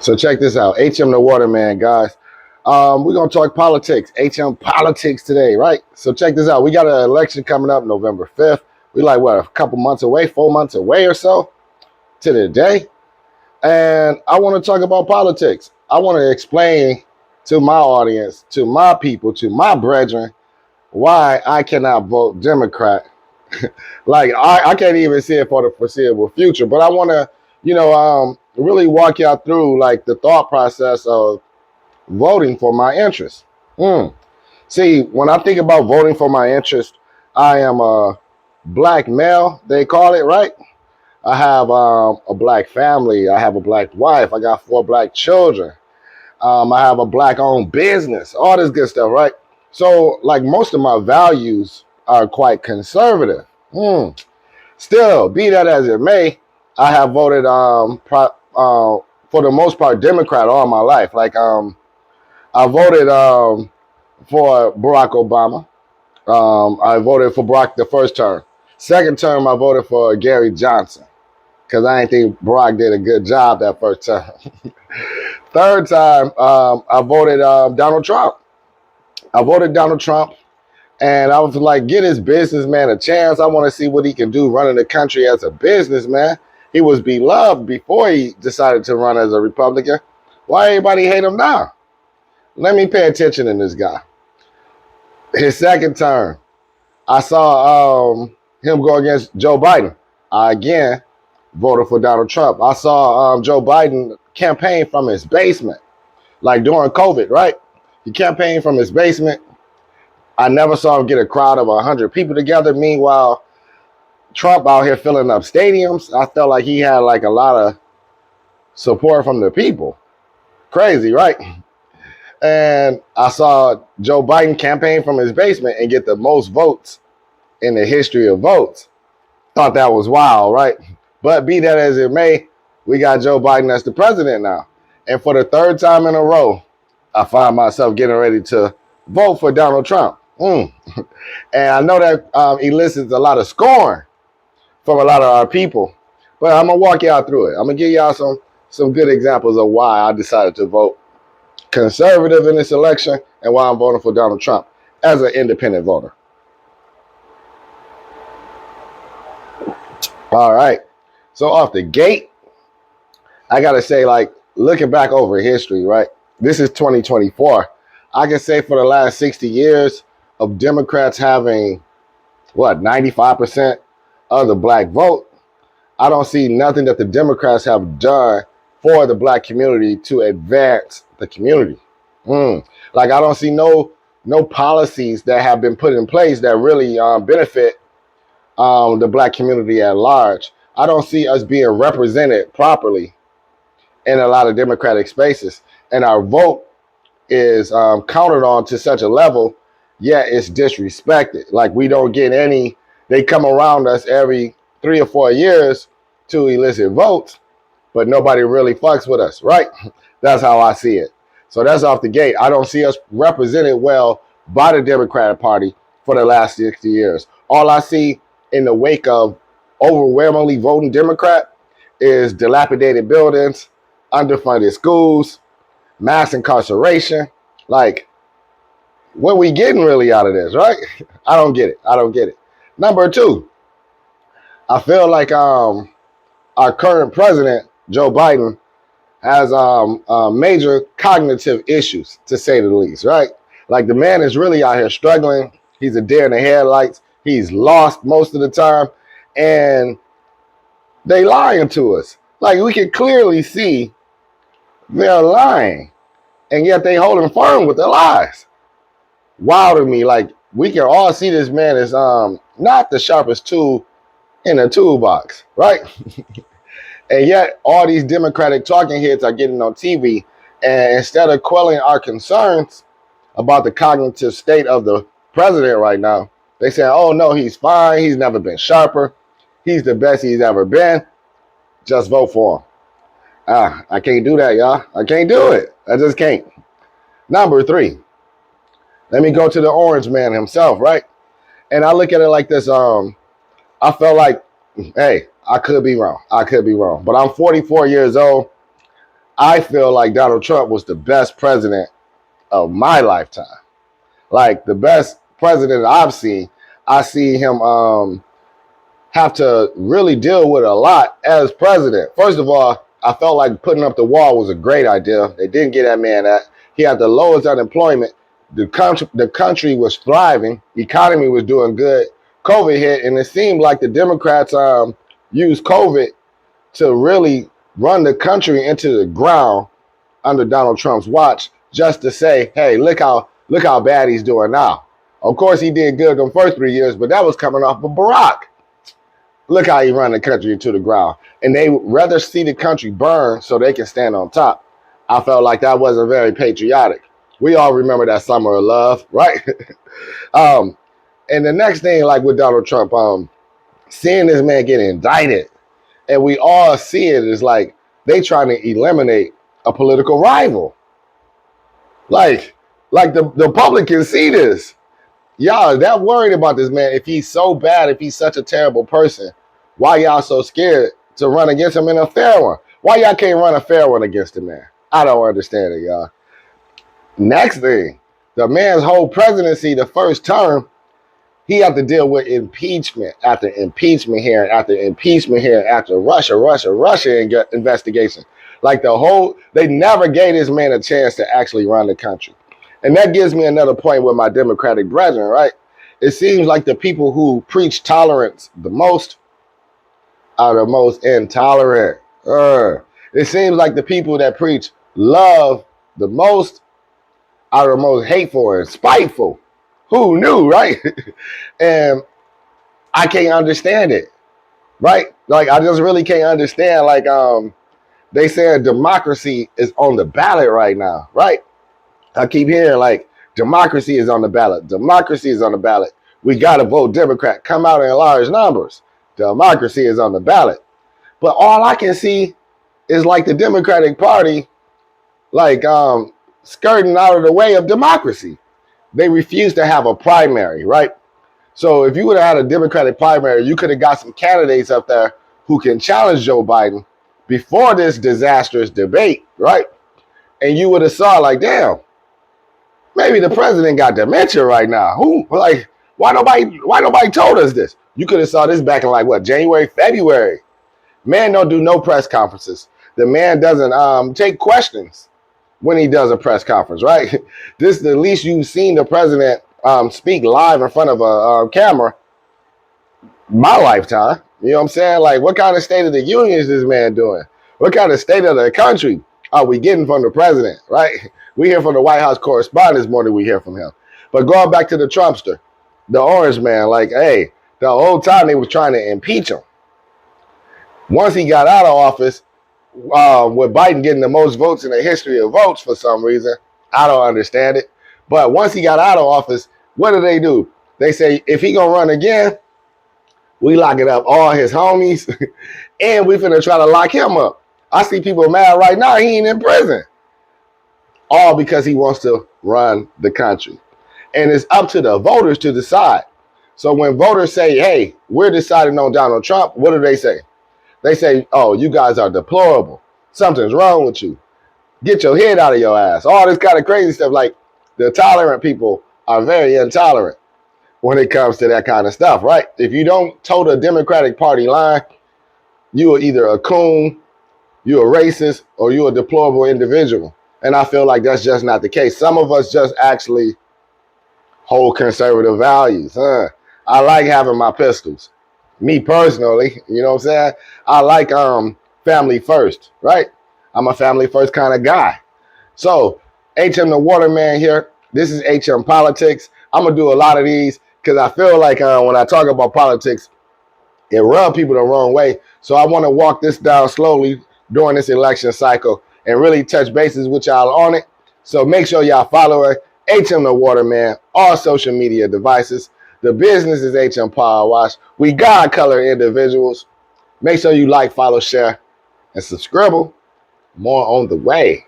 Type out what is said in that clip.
So check this out. HM the Waterman, guys. We're going to talk politics. HM politics today, right? So check this out. We got an election coming up November 5th. We like, what, a couple months away, 4 months away or so to the day. And I want to talk about politics. I want to explain to my audience, to my people, to my brethren, why I cannot vote Democrat. Like, I can't even see it for the foreseeable future. But I want to, really walk y'all through, like, the thought process of voting for my interest. See, when I think about voting for my interest, I am a black male, they call it, right? I have a black family. I have a black wife. I got 4 black children. I have a black-owned business, all this good stuff, right? So, like, most of my values are quite conservative. Still, be that as it may, I have voted for the most part Democrat all my life. Like, I voted for Barack Obama. I voted for Barack the first term. Second term, I voted for Gary Johnson because I didn't think Barack did a good job that first term. Third time, I voted Donald Trump. I voted Donald Trump, and I was like, get this businessman a chance. I want to see what he can do running the country as a businessman. He was beloved before he decided to run as a Republican. Why everybody hate him now? Let me pay attention to this guy. His second term, I saw him go against Joe Biden. I again voted for Donald Trump. I saw Joe Biden campaign from his basement, like during COVID, right? He campaigned from his basement. I never saw him get a crowd of 100 people together. Meanwhile, Trump out here filling up stadiums. I felt like he had like a lot of support from the people. Crazy, right? And I saw Joe Biden campaign from his basement and get the most votes in the history of votes. Thought that was wild, right? But be that as it may, we got Joe Biden as the president now. And for the third time in a row, I find myself getting ready to vote for Donald Trump. And I know that elicits a lot of scorn from a lot of our people. But I'm going to walk y'all through it. I'm going to give y'all some good examples of why I decided to vote conservative in this election and why I'm voting for Donald Trump as an independent voter. All right. So off the gate, I got to say, like, looking back over history, right? This is 2024. I can say for the last 60 years of Democrats having, 95% of the black vote, I don't see nothing that the Democrats have done for the black community to advance the community. Like, I don't see no policies that have been put in place that really benefit the black community at large. I don't see us being represented properly in a lot of Democratic spaces. And our vote is counted on to such a level, yet it's disrespected. Like, we don't get any, they come around us every 3 or 4 years to elicit votes, but nobody really fucks with us, right? That's how I see it. So that's off the gate. I don't see us represented well by the Democratic Party for the last 60 years. All I see in the wake of overwhelmingly voting Democrat is dilapidated buildings, underfunded schools, mass incarceration. Like, what we getting really out of this, right? I don't get it. Number 2, I feel like our current president, Joe Biden, has major cognitive issues, to say the least, right? Like, the man is really out here struggling. He's a deer in the headlights. He's lost most of the time. And they lying to us. Like, we can clearly see they're lying. And yet they holding firm with their lies. Wow to me. Like, we can all see this man is not the sharpest tool in the toolbox, right? And yet all these Democratic talking heads are getting on TV, and instead of quelling our concerns about the cognitive state of the president right now, they say, oh no, he's fine. He's never been sharper. He's the best he's ever been. Just vote for him. I can't do that, y'all. I can't do it. I just can't. Number 3, let me go to the orange man himself, right? And I look at it like this. I felt like, hey, I could be wrong. But I'm 44 years old. I feel like Donald Trump was the best president of my lifetime. Like the best president I've seen. I see him have to really deal with a lot as president. First of all, I felt like putting up the wall was a great idea. They didn't get that man that. He had the lowest unemployment. The country was thriving. The economy was doing good. COVID hit, and it seemed like the Democrats used COVID to really run the country into the ground under Donald Trump's watch, just to say, hey, look how bad he's doing now. Of course, he did good the first 3 years, but that was coming off of Barack. Look how he run the country into the ground. And they rather see the country burn so they can stand on top. I felt like that wasn't very patriotic. We all remember that summer of love, right? And the next thing, like with Donald Trump, seeing this man get indicted, and we all see it as like they trying to eliminate a political rival. Like the public can see this. Y'all, they're worried about this man. If he's so bad, if he's such a terrible person, why y'all so scared to run against him in a fair one? Why y'all can't run a fair one against the man? I don't understand it, y'all. Next thing, the man's whole presidency, the first term, he had to deal with impeachment after impeachment here, after impeachment here, after Russia investigation. Like they never gave this man a chance to actually run the country. And that gives me another point with my Democratic brethren, right? It seems like the people who preach tolerance the most are the most intolerant. It seems like the people that preach love the most are the most hateful and spiteful. Who knew, right? And I can't understand it, right? Like, I just really can't understand. Like, they said democracy is on the ballot right now, right? I keep hearing like democracy is on the ballot. Democracy is on the ballot. We got to vote Democrat. Come out in large numbers. Democracy is on the ballot. But all I can see is like the Democratic Party, like skirting out of the way of democracy. They refuse to have a primary, right? So if you would have had a Democratic primary, you could have got some candidates up there who can challenge Joe Biden before this disastrous debate, right? And you would have saw like, damn, maybe the president got dementia right now. Why nobody told us this? You could have saw this back in like what, January, February. Man don't do no press conferences. The man doesn't take questions when he does a press conference, right? This is the least you've seen the president speak live in front of a camera my lifetime. You know what I'm saying? Like, what kind of State of the Union is this man doing? What kind of state of the country are we getting from the president, right? We hear from the White House correspondents more than we hear from him. But going back to the Trumpster, the orange man, like, hey, the whole time they was trying to impeach him. Once he got out of office, with Biden getting the most votes in the history of votes for some reason, I don't understand it. But once he got out of office, what do? They say, if he gonna run again, we locking up all his homies, and we finna try to lock him up. I see people mad right now, he ain't in prison. All because he wants to run the country. And it's up to the voters to decide. So when voters say, hey, we're deciding on Donald Trump, what do they say? They say, oh, you guys are deplorable. Something's wrong with you. Get your head out of your ass. All this kind of crazy stuff. Like, the tolerant people are very intolerant when it comes to that kind of stuff, right? If you don't toe the Democratic Party line, you are either a coon, you're a racist, or you're a deplorable individual. And I feel like that's just not the case. Some of us just actually hold conservative values. I like having my pistols. Me personally, you know what I'm saying? I like family first, right? I'm a family first kind of guy. So, HM the Waterman here. This is HM Politics. I'm going to do a lot of these because I feel like when I talk about politics, it rubs people the wrong way. So I want to walk this down slowly during this election cycle and really touch bases with y'all on it. So make sure y'all follow her, HM the Waterman, all social media devices. The business is HM Power Wash. We God color individuals. Make sure you like, follow, share, and subscribe. More on the way.